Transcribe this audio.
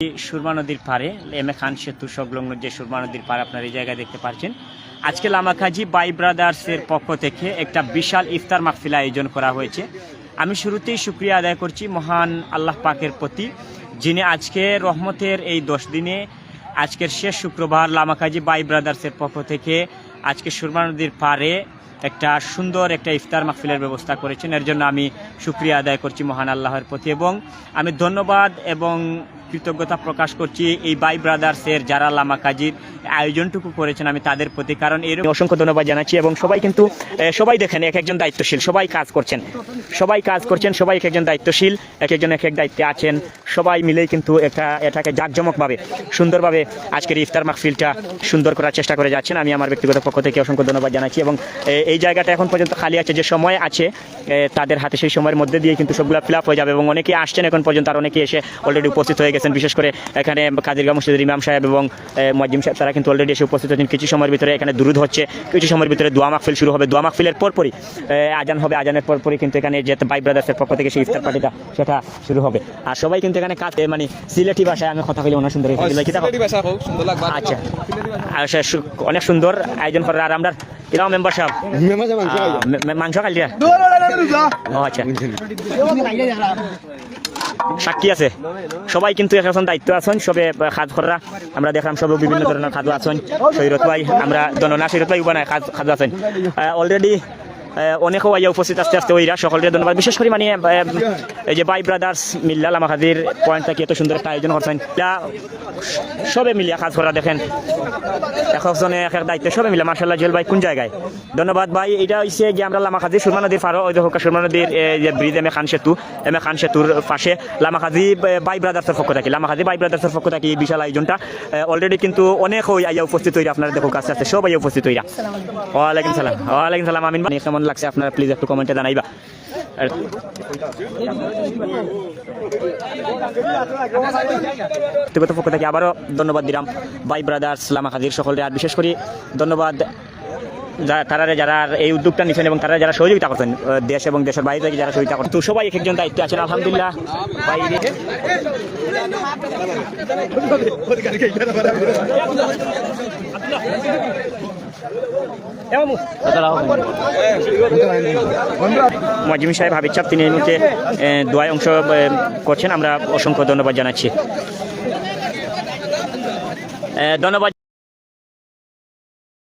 সুরমা নদীর পাড়ে M A খান সেতু সংলগ্ন যে সুরমা নদীর পাড়ে আপনার এই জায়গায় দেখতে পাচ্ছেন। আজকে লামাকাজি বাই ব্রাদার্সের পক্ষ থেকে একটা বিশাল ইফতার মাহফিল আয়োজন করা হয়েছে। আমি শুরুতেই শুকরিয়া আদায় করছি মহান আল্লাহ পাকের প্রতি, যিনি আজকে রহমতের এই 10 দিনে আজকের শেষ শুক্রবার লামাকাজি বাই ব্রাদার্সের পক্ষ থেকে আজকে সুরমা নদীর পাড়ে একটা সুন্দর একটা ইফতার মাহফিলের ব্যবস্থা করেছেন। এর জন্য আমি শুকরিয়া আদায় করছি মহান আল্লাহর প্রতি এবং আমি ধন্যবাদ এবং কৃতজ্ঞতা প্রকাশ করছি এই বাই ব্রাদার্সের যারা লামাকাজির আয়োজনটুকু করেছেন আমি তাদের প্রতি, কারণ এর অসংখ্য ধন্যবাদ জানাচ্ছি। এবং সবাই কিন্তু সবাই দেখেন এক একজন দায়িত্বশীল, সবাই কাজ করছেন, সবাই এক একজন দায়িত্বশীল, এক একজন এক এক দায়িত্বে আছেন। সবাই মিলেই কিন্তু এটাকে জাঁকজমকভাবে সুন্দরভাবে আজকের ইফতার মাহফিলটা সুন্দর করার চেষ্টা করে যাচ্ছেন। আমি আমার ব্যক্তিগত পক্ষ থেকে অসংখ্য ধন্যবাদ জানাচ্ছি। এবং এই জায়গাটা এখন পর্যন্ত খালি আছে, যে সময় আছে তাদের হাতে সেই সময়ের মধ্যে দিয়ে কিন্তু সবগুলো ফিল আপ হয়ে যাবে এবং অনেকেই আসছেন এখন পর্যন্ত, আর অনেকেই এসে অলরেডি উপস্থিত হয়ে গেছেন। বিশেষ করে এখানে কাদিরগাঁও মসজিদের ইমাম সাহেব এবং মুয়াজ্জিম সাহেব তারা কিন্তু অলরেডি এসে উপস্থিত হচ্ছেন। কিছু সময়ের ভিতরে এখানে দুরুদ হচ্ছে, কিছু সময়ের ভিতরে দোয়া মাহফিল শুরু হবে। দোয়া মাহফিলের পরপরই আজান হবে, আজানের পরপরই কিন্তু এখানে যে বাই ব্রাদার্সের পক্ষ থেকে সেই ইফতার পার্টিটা সেটা শুরু হবে। আর সবাই কিন্তু এখানে কাজ মানে সিলেটি ভাষায় আমি কথা বলি, অনেক সুন্দর আচ্ছা, অনেক সুন্দর আয়োজন করার। আর আমরা কিরকম মেম্বার সাহেব মাংস খাইলি আচ্ছা সাক্ষী আছে, সবাই কিন্তু এখন দায়িত্ব আছেন, সবে খাদ করা আমরা দেখলাম, সব বিভিন্ন ধরনের খাদ্য আছেন। সৈরত ভাই আমরা দননা সৈরত ভাই উপায় খাদ্য আছেন অলরেডি অনেকেও আইয়া উপস্থিত আস্তে আস্তে ওইরা সকলের ধন্যবাদ। বিশেষ করে মানে এই যে বাই ব্রাদার্স মিল্লা লামাকাজির পয়েন্ট থেকে এত সুন্দর একটা আয়োজন করছেন, সবে মিলিয়া কাজ করা দেখেন, একজনে এক দায়িত্ব সবে মিলে মার্শাল্লাহ। জুয়েল ভাই কোন জায়গায় ধন্যবাদ ভাই। এটা হচ্ছে যে আমরা লামাকাজি সুরমা নদীর পাড়ো ওই দেখো সুরমা নদীর যে ব্রিজ এম এ খান সেতুর পাশে লামাকাজি বাই ব্রাদার্সের পক্ষ থেকে এই বিশাল আয়োজনটা অলরেডি কিন্তু অনেক আইয়া উপস্থিত হইরা আপনারা দেখো কাছে আছে, সব আইয়া উপস্থিত হইরা। ওয়ালাইকুম সালাম আমিন ভাই, কেমন লাগছে আপনারা প্লিজ একটু কমেন্টে জানাইবা। ব্যক্তিগত পক্ষ থেকে আবারও ধন্যবাদ দিলাম বাই ব্রাদার্স লামাকাজির সকলকে, আর বিশেষ করে ধন্যবাদ তারা যারা এই উদ্যোগটা নিচ্ছেন এবং তারা যারা সহযোগিতা করছেন দেশ এবং দেশের বাইরে থেকে যারা সহযোগিতা করছেন। তো সবাই এক একজন দায়িত্বে আছেন আলহামদুলিল্লাহ। মুয়াজ্জিম সাহেব হাবিব সাহেব তিনি এই মুহূর্তে দোয়ায় অংশ করছেন, আমরা অসংখ্য ধন্যবাদ জানাচ্ছি। ধন্যবাদ।